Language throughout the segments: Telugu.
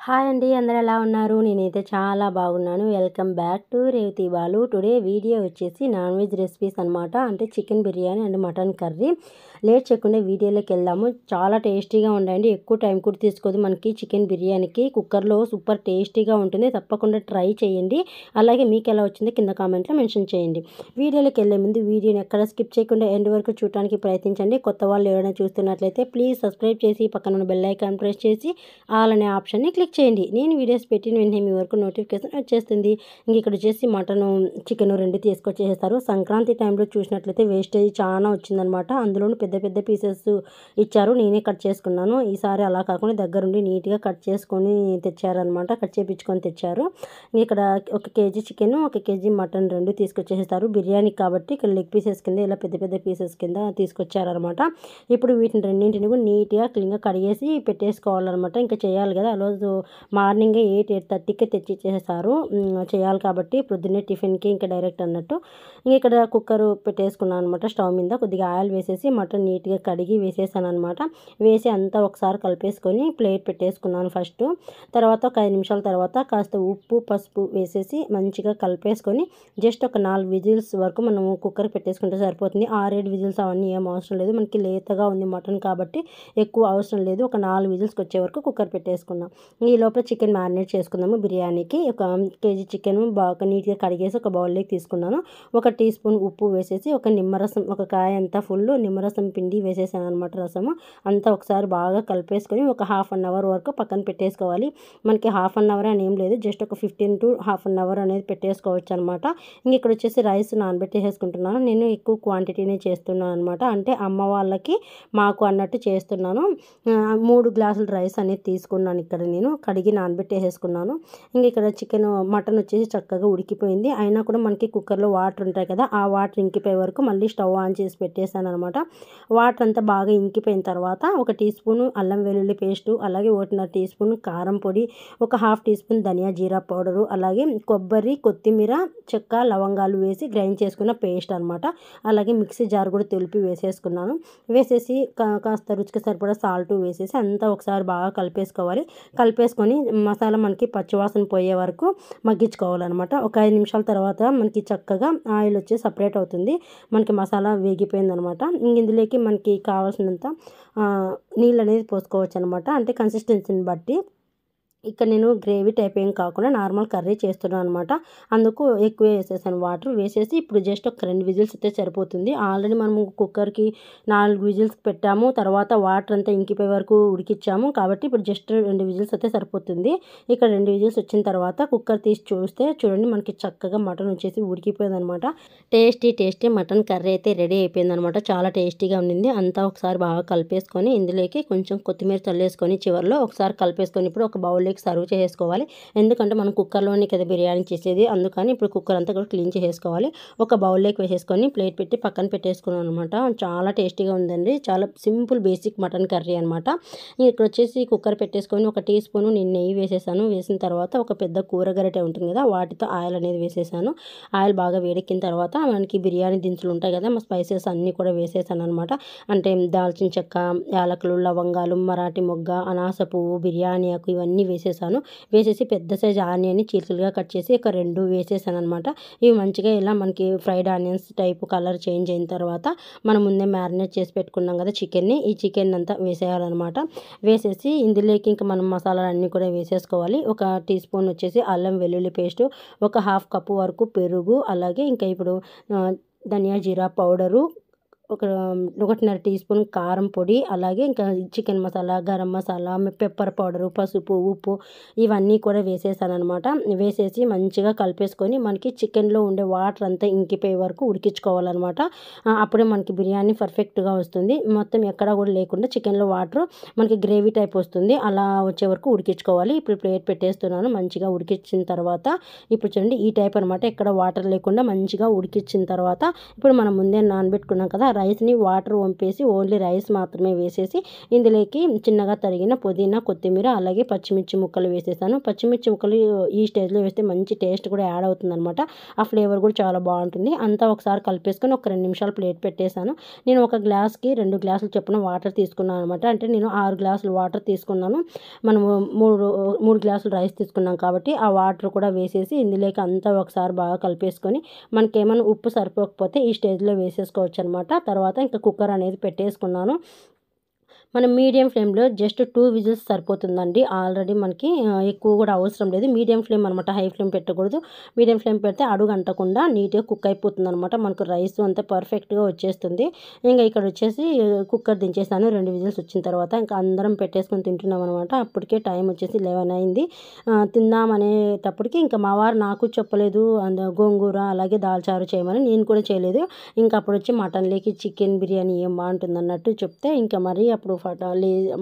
హాయ్ అండి, అందరూ ఎలా ఉన్నారు? నేనైతే చాలా బాగున్నాను. Welcome back to Revathi Balu. Today video వచ్చేసి నాన్ వెజ్ రెసిపీస్ అనమాట. అంటే chicken biryani and mutton curry. Late చేయకుండా వీడియోలోకి వెళ్దాము. చాలా టేస్టీగా ఉండండి. ఎక్కువ టైం కూడా తీసుకోదు మనకి చికెన్ బిర్యానీకి. కుక్కర్లో సూపర్ టేస్టీగా ఉంటుంది. తప్పకుండా ట్రై చేయండి. అలాగే మీకు ఎలా వచ్చిందో కింద కామెంట్లో మెన్షన్ చేయండి. వీడియోలోకి వెళ్ళే ముందు వీడియోని ఎక్కడ స్కిప్ చేయకుండా ఎండ్ వరకు చూడడానికి ప్రయత్నించండి. కొత్త వాళ్ళు ఎవరైనా చూస్తున్నట్లయితే ప్లీజ్ సబ్స్క్రైబ్ చేసి పక్కన ఉన్న బెల్ ఐకాన్ ప్రెస్ చేసి ఆల్ అనే ఆప్షన్ని క్లిక్ చేయండి. నేను వీడియోస్ పెట్టిన వెంటనే మీ వరకు నోటిఫికేషన్ వచ్చేస్తుంది. ఇంక ఇక్కడ వచ్చేసి మటను చికెన్ రెండు తీసుకొచ్చేస్తారు. సంక్రాంతి టైంలో చూసినట్లయితే వేస్టేజ్ చాలా వచ్చిందనమాట. అందులోనూ పెద్ద పెద్ద పీసెస్ ఇచ్చారు. నేనే కట్ చేసుకున్నాను. ఈసారి అలా కాకుండా దగ్గరుండి నీట్గా కట్ చేసుకొని తెచ్చారనమాట. కట్ చేయించుకొని తెచ్చారు. ఇక్కడ 1 కేజీ చికెన్ 1 కేజీ మటన్ రెండు తీసుకొచ్చేస్తారు. బిర్యానీ కాబట్టి ఇక్కడ లెగ్ పీసెస్ కింద ఇలా పెద్ద పెద్ద పీసెస్ కింద తీసుకొచ్చారనమాట. ఇప్పుడు వీటిని రెండింటిని కూడా నీట్గా క్లీన్గా కడిగేసి పెట్టేసుకోవాలన్నమాట. ఇంకా చేయాలి కదా. ఆ రోజు మార్నింగే 8:30కి తెచ్చి ఇచ్చేస్తారు. చేయాలి కాబట్టి పొద్దున్నే టిఫిన్కి ఇంకా డైరెక్ట్ అన్నట్టు. ఇక్కడ కుక్కర్ పెట్టేసుకున్నాను అనమాట. స్టవ్ మీద కొద్దిగా ఆయిల్ వేసేసి మటన్ నీట్గా కడిగి వేసేసాను అనమాట. వేసి అంతా ఒకసారి కలిపేసుకొని ప్లేట్ పెట్టేసుకున్నాను ఫస్ట్. తర్వాత ఒక 5 నిమిషాల తర్వాత కాస్త ఉప్పు పసుపు వేసేసి మంచిగా కలిపేసుకొని జస్ట్ ఒక 4 విజిల్స్ వరకు మనము కుక్కర్ పెట్టేసుకుంటే సరిపోతుంది. 6-7 విజిల్స్ అవన్నీ ఏం అవసరం లేదు. మనకి లేతగా ఉంది మటన్ కాబట్టి ఎక్కువ అవసరం లేదు. ఒక 4 విజిల్స్కి వచ్చే వరకు కుక్కర్ పెట్టేసుకున్నాం. ఈ లోపల చికెన్ మ్యారినేట్ చేసుకుందాము. బిర్యానీకి 1 కేజీ చికెన్ బాగా నీట్గా కడిగేసి ఒక బౌల్లోకి తీసుకున్నాను. 1 టీ స్పూన్ ఉప్పు వేసేసి ఒక నిమ్మరసం, ఒక కాయ అంతా ఫుల్ నిమ్మరసం పిండి వేసేసాను అనమాట. రసము అంతా ఒకసారి బాగా కలిపేసుకొని ఒక ½ అన్ అవర్ వరకు పక్కన పెట్టేసుకోవాలి. మనకి ½ అన్ అవర్ అని ఏం లేదు, జస్ట్ ఒక 15 to ½ అన్ అవర్ అనేది పెట్టేసుకోవచ్చు అనమాట. ఇంక ఇక్కడ వచ్చేసి రైస్ నానబెట్టేసుకుంటున్నాను. నేను ఎక్కువ క్వాంటిటీనే చేస్తున్నాను అనమాట. అంటే అమ్మ వాళ్ళకి మాకు అన్నట్టు చేస్తున్నాను. 3 గ్లాసుల రైస్ అనేది తీసుకున్నాను. ఇక్కడ నేను కడిగి నానబెట్టేసుకున్నాను. ఇంక ఇక్కడ చికెన్ మటన్ వచ్చేసి చక్కగా ఉడికిపోయింది. అయినా కూడా మనకి కుక్కర్లో వాటర్ ఉంటాయి కదా, ఆ వాటర్ ఇంకిపోయే వరకు మళ్ళీ స్టవ్ ఆన్ చేసి పెట్టేశాను అనమాట. వాటర్ అంతా బాగా ఇంకిపోయిన తర్వాత 1 టీ స్పూన్ అల్లం వెల్లుల్లి పేస్టు, అలాగే 1.5 టీ స్పూన్ కారం పొడి, ఒక ½ టీ స్పూన్ ధనియా జీరా పౌడరు, అలాగే కొబ్బరి కొత్తిమీర చెక్క లవంగాలు వేసి గ్రైండ్ చేసుకున్న పేస్ట్ అనమాట. అలాగే మిక్సీ జార్ కూడా తెలిపి వేసేసుకున్నాను. వేసేసి కాస్త రుచికి సరిపడా సాల్ట్ వేసేసి అంతా ఒకసారి బాగా కలిపేసుకోవాలి. కలిపేసుకొని మసాలా మనకి పచ్చివాసన పోయే వరకు మగ్గించుకోవాలన్నమాట. ఒక 5 నిమిషాల తర్వాత మనకి చక్కగా ఆయిల్ వచ్చి సపరేట్ అవుతుంది. మనకి మసాలా వేగిపోయింది అనమాట. ఇందులోకి మనకి కావాల్సినంత నీళ్ళు అనేది పోసుకోవచ్చు అనమాట. అంటే కన్సిస్టెన్సీని బట్టి. ఇక్కడ నేను గ్రేవీ టైప్ ఏం కాకుండా నార్మల్ కర్రీ చేస్తున్నాను అనమాట. అందుకు ఎక్కువ వేసేసాను వాటర్. వేసేసి ఇప్పుడు జస్ట్ ఒక 2 విజిల్స్ అయితే సరిపోతుంది. ఆల్రెడీ మనము కుక్కర్కి 4 విజిల్స్ పెట్టాము. తర్వాత వాటర్ అంతా ఇంకిపోయే వరకు ఉడికిచ్చాము కాబట్టి ఇప్పుడు జస్ట్ 2 విజిల్స్ అయితే సరిపోతుంది. ఇక్కడ 2 విజిల్స్ వచ్చిన తర్వాత కుక్కర్ తీసి చూస్తే చూడండి మనకి చక్కగా మటన్ వచ్చేసి ఉడికిపోయింది అనమాట. టేస్టీ మటన్ కర్రీ అయితే రెడీ అయిపోయింది అనమాట. చాలా టేస్టీగా ఉండింది. అంతా ఒకసారి బాగా కలిపేసుకొని ఇందులోకి కొంచెం కొత్తిమీర చల్లేసుకొని చివరిలో ఒకసారి కలిపేసుకొని ఇప్పుడు ఒక బౌల్ సర్వ్ చేసుకోవాలి. ఎందుకంటే మనం కుక్కర్లోనే కదా బిర్యానీ చేసేది, అందుకని ఇప్పుడు కుక్కర్ అంతా కూడా క్లీన్ చేసేసుకోవాలి. ఒక బౌల్లోకి వేసేసుకొని ప్లేట్ పెట్టి పక్కన పెట్టేసుకున్నాను అనమాట. చాలా టేస్టీగా ఉందండి. చాలా సింపుల్ బేసిక్ మటన్ కర్రీ అనమాట. ఇక్కడ వచ్చేసి కుక్కర్ పెట్టేసుకొని 1 టీ స్పూన్ నేను నెయ్యి వేసేసాను. వేసిన తర్వాత ఒక పెద్ద కూర గరిటె ఉంటుంది కదా, వాటితో ఆయిల్ అనేది వేసేసాను. ఆయిల్ బాగా వేడెక్కిన తర్వాత మనకి బిర్యానీ దినుసులు ఉంటాయి కదా, మా స్పైసెస్ అన్నీ కూడా వేసేసాను అనమాట. అంటే దాల్చిన చెక్క, యాలకులు, లవంగాలు, మరాఠీ మొగ్గ, అనాస పువ్వు, బిర్యానీ ఆకు ఇవన్నీ వేసేసాను. వేసేసి పెద్ద సైజు ఆనియన్ని చీలికలుగా కట్ చేసి ఒక 2 వేసేసాను అనమాట. ఇవి మంచిగా ఇలా మనకి fried onions type colour change అయిన తర్వాత మనం ముందే మ్యారినేట్ చేసి పెట్టుకున్నాం కదా చికెన్ని, ఈ చికెన్ అంతా వేసేయాలన్నమాట. వేసేసి ఇందులోకి ఇంకా మనం మసాలాలు అన్నీ కూడా వేసేసుకోవాలి. 1 టీ స్పూన్ వచ్చేసి అల్లం వెల్లుల్లి పేస్టు, ఒక ½ కప్పు వరకు పెరుగు, అలాగే ఇంకా ఇప్పుడు ధనియా జీరా పౌడరు, 1.5 టీ స్పూన్ కారం పొడి, అలాగే ఇంకా chicken masala, garam masala, pepper powder, పసుపు, ఉప్పు ఇవన్నీ కూడా వేసేసాను అనమాట. వేసేసి మంచిగా కలిపేసుకొని మనకి చికెన్లో ఉండే వాటర్ అంతా ఇంకిపోయే వరకు ఉడికించుకోవాలన్నమాట. అప్పుడే మనకి బిర్యానీ పర్ఫెక్ట్గా వస్తుంది. మొత్తం ఎక్కడా కూడా లేకుండా చికెన్లో వాటర్ మనకి గ్రేవీ టైప్ వస్తుంది. అలా వచ్చే వరకు ఉడికించుకోవాలి. ఇప్పుడు ప్లేట్ పెట్టేస్తున్నాను. మంచిగా ఉడికించిన తర్వాత ఇప్పుడు చూడండి ఈ టైప్ అనమాట. ఎక్కడ వాటర్ లేకుండా మంచిగా ఉడికించిన తర్వాత ఇప్పుడు మనం ముందే నానబెట్టుకున్నాం కదా రైస్ని వాటర్ వంపేసి ఓన్లీ రైస్ మాత్రమే వేసేసి ఇందులోకి చిన్నగా తరిగిన పుదీనా, కొత్తిమీర అలాగే పచ్చిమిర్చి ముక్కలు వేసేసాను. పచ్చిమిర్చి ముక్కలు ఈ స్టేజ్లో వేస్తే మంచి టేస్ట్ కూడా యాడ్ అవుతుందన్నమాట. ఆ ఫ్లేవర్ కూడా చాలా బాగుంటుంది. అంతా ఒకసారి కలిపేసుకొని ఒక 2 నిమిషాలు ప్లేట్ పెట్టేశాను. నేను ఒక గ్లాస్కి 2 గ్లాసులు చొప్పున వాటర్ తీసుకున్నాను అనమాట. అంటే నేను 6 గ్లాసులు వాటర్ తీసుకున్నాను. మనము 3 గ్లాసులు రైస్ తీసుకున్నాం కాబట్టి ఆ వాటర్ కూడా వేసేసి ఇందులోకి అంతా ఒకసారి బాగా కలిపేసుకొని మనకేమైనా ఉప్పు సరిపోకపోతే ఈ స్టేజ్లో వేసేసుకోవచ్చు అనమాట. తర్వాత ఇంకా కుక్కర్ అనేది పెట్టేసుకున్నాను. మనం మీడియం ఫ్లేమ్లో జస్ట్ 2 విజిల్స్ సరిపోతుందండి. ఆల్రెడీ మనకి ఎక్కువ కూడా అవసరం లేదు. మీడియం ఫ్లేమ్ అనమాట, హై ఫ్లేమ్ పెట్టకూడదు. మీడియం ఫ్లేమ్ పెడితే అడుగు అంటకుండా నీట్గా కుక్ అయిపోతుంది అనమాట. మనకు రైస్ అంతా పర్ఫెక్ట్గా వచ్చేస్తుంది. ఇంకా ఇక్కడ వచ్చేసి కుక్కర్ దించేసాను. 2 విజిల్స్ వచ్చిన తర్వాత ఇంకా అందరం పెట్టేసుకొని తింటున్నాం అనమాట. అప్పటికే టైం వచ్చేసి 11 అయింది. తిందాం అనేటప్పటికి ఇంకా మా వారు నాకు చెప్పలేదు గోంగూర అలాగే దాల్చారు చేయమని. నేను కూడా చేయలేదు. ఇంకా అప్పుడు వచ్చి మటన్లోకి చికెన్ బిర్యానీ ఏం బాగుంటుంది అన్నట్టు చెప్తే ఇంకా మరి అప్పుడు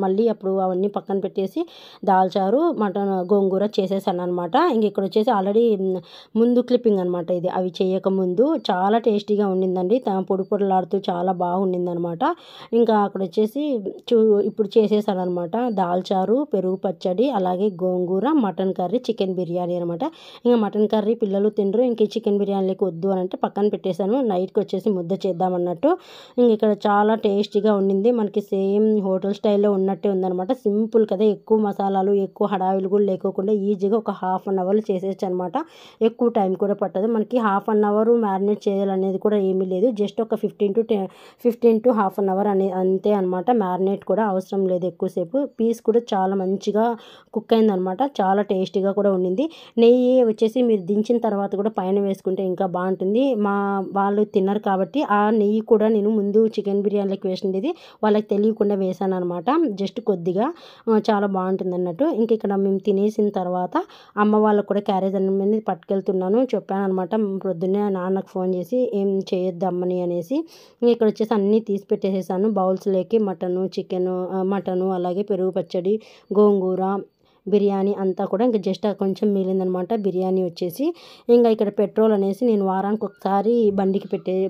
మళ్ళీ అప్పుడు అవన్నీ పక్కన పెట్టేసి దాల్చారు మటన్ గోంగూర చేసేసాను అనమాట. ఇంక ఇక్కడ వచ్చేసి ఆల్రెడీ ముందు క్లిప్పింగ్ అనమాట ఇది. అవి చేయకముందు చాలా టేస్టీగా ఉండిందండి. పొడి పొడిలాడుతూ చాలా బాగుండింది అనమాట. ఇంకా అక్కడ వచ్చేసి ఇప్పుడు చేసేసాను అనమాట. దాల్చారు, పెరుగు పచ్చడి అలాగే గోంగూర, మటన్ కర్రీ, చికెన్ బిర్యానీ అనమాట. ఇంకా మటన్ కర్రీ పిల్లలు తినరు, ఇంక చికెన్ బిర్యానీకి వద్దు అని అంటే పక్కన పెట్టేశాను. నైట్కి వచ్చేసి ముద్ద చేద్దామన్నట్టు. ఇంక ఇక్కడ చాలా టేస్టీగా ఉండింది. మనకి సేమ్ హోటల్ స్టైల్లో ఉన్నట్టే ఉందన్నమాట. సింపుల్ కదా, ఎక్కువ మసాలాలు ఎక్కువ హడావిలు కూడా లేకోకుండా ఈజీగా ఒక హాఫ్ అన్ అవర్లో చేసేయచ్చు అనమాట. ఎక్కువ టైం కూడా పట్టదు. మనకి హాఫ్ అన్ అవర్ మ్యారినేట్ చేయాలనేది కూడా ఏమీ లేదు. జస్ట్ ఒక 15 to హాఫ్ అన్ అవర్ అంతే అనమాట. మ్యారినేట్ కూడా అవసరం లేదు ఎక్కువసేపు. పీస్ కూడా చాలా మంచిగా కుక్ అయిందనమాట. చాలా టేస్టీగా కూడా ఉండింది. నెయ్యి వచ్చేసి మీరు దించిన తర్వాత కూడా పైన వేసుకుంటే ఇంకా బాగుంటుంది. వాళ్ళు తిన్నారు కాబట్టి ఆ నెయ్యి కూడా నేను ముందు చికెన్ బిర్యానీలోకి వేసిండేది వాళ్ళకి తెలియకుండా వేసాను అనమాట. జస్ట్ కొద్దిగా చాలా బాగుంటుంది అన్నట్టు. ఇంక ఇక్కడ మేము తినేసిన తర్వాత అమ్మ వాళ్ళకు కూడా క్యారేజ్ అనేది పట్టుకెళ్తున్నాను. చెప్పాను అనమాట. పొద్దున్నే నాన్నకు ఫోన్ చేసి ఏం చేయొద్దమ్మని అనేసి. ఇక్కడ వచ్చేసి అన్నీ తీసి పెట్టేసేసాను బౌల్స్లోకి. మటను అలాగే పెరుగు పచ్చడి, గోంగూర, బిర్యానీ అంతా కూడా ఇంకా జస్ట్ కొంచెం మిగిలిందనమాట బిర్యానీ వచ్చేసి. ఇంకా ఇక్కడ పెట్రోల్ అనేసి నేను వారానికి ఒకసారి బండికి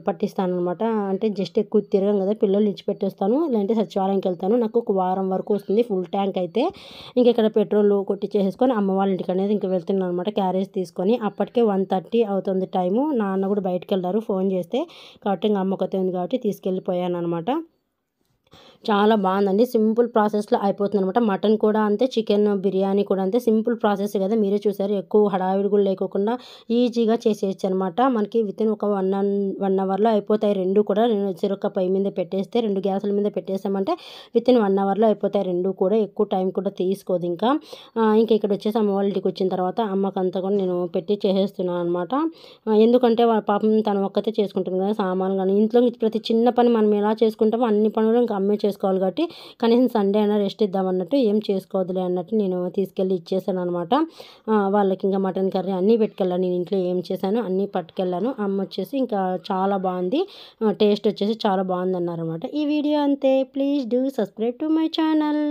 పట్టిస్తాను అనమాట. అంటే జస్ట్ ఎక్కువ తిరగం కదా, పిల్లలు ఇచ్చిపెట్టేస్తాను, లేదంటే సచివాలయంకి వెళ్తాను. నాకు ఒక వారం వరకు వస్తుంది ఫుల్ ట్యాంక్ అయితే. ఇంక ఇక్కడ పెట్రోల్ కొట్టించేసుకొని అమ్మ వాళ్ళ ఇంటికి అనేది ఇంకా వెళ్తున్నాను అనమాట క్యారేజ్ తీసుకొని. అప్పటికే 1:30 అవుతుంది టైము. నాన్న కూడా బయటకు వెళ్ళారు ఫోన్ చేస్తే. కాబట్టి ఇంకా అమ్మ కొత్త ఉంది కాబట్టి తీసుకెళ్ళిపోయాను అనమాట. చాలా బాగుందండి. సింపుల్ ప్రాసెస్లో అయిపోతుంది అనమాట. మటన్ కూడా అంతే, చికెన్ బిర్యానీ కూడా అంతే. సింపుల్ ప్రాసెస్ కదా, మీరే చూసారు. ఎక్కువ హడావిడి కూడా లేకోకుండా ఈజీగా చేసేయచ్చు అనమాట. మనకి వితిన్ ఒక 1 అవర్లో అయిపోతాయి రెండు కూడా. చెరొక పొయ్యి మీద పెట్టేస్తే 2 గ్యాసుల మీద పెట్టేసామంటే వితిన్ 1 అవర్లో అయిపోతాయి రెండు కూడా. ఎక్కువ టైం కూడా తీసుకోదు. ఇంకా ఇక్కడ వచ్చేసి అమ్మ వాళ్ళ ఇంటికి వచ్చిన తర్వాత అమ్మకంతా కూడా నేను పెట్టి చేసేస్తున్నాను అనమాట. ఎందుకంటే వాళ్ళ పాపం తను ఒక్కతే చేసుకుంటుంది కదా, సామాన్లు కానీ ఇంట్లో ప్రతి చిన్న పని మనం ఎలా చేసుకుంటామో అన్ని పనులు ఇంకా అమ్మే చేసుకోవాలి కాబట్టి కనీసం సండే అయినా రెస్ట్ ఇద్దామన్నట్టు ఏం చేసుకోవద్దులే అన్నట్టు నేను తీసుకెళ్ళి ఇచ్చేసాను అనమాట. వాళ్ళకి ఇంకా మటన్ కర్రీ అన్నీ పెట్టుకెళ్ళాను. నేను ఇంట్లో ఏం చేశాను అన్నీ పట్టుకెళ్ళాను. అమ్మ వచ్చేసి ఇంకా చాలా బాగుంది, టేస్ట్ వచ్చేసి చాలా బాగుంది అన్నారనమాట. ఈ వీడియో అంతే. Please do subscribe to my channel.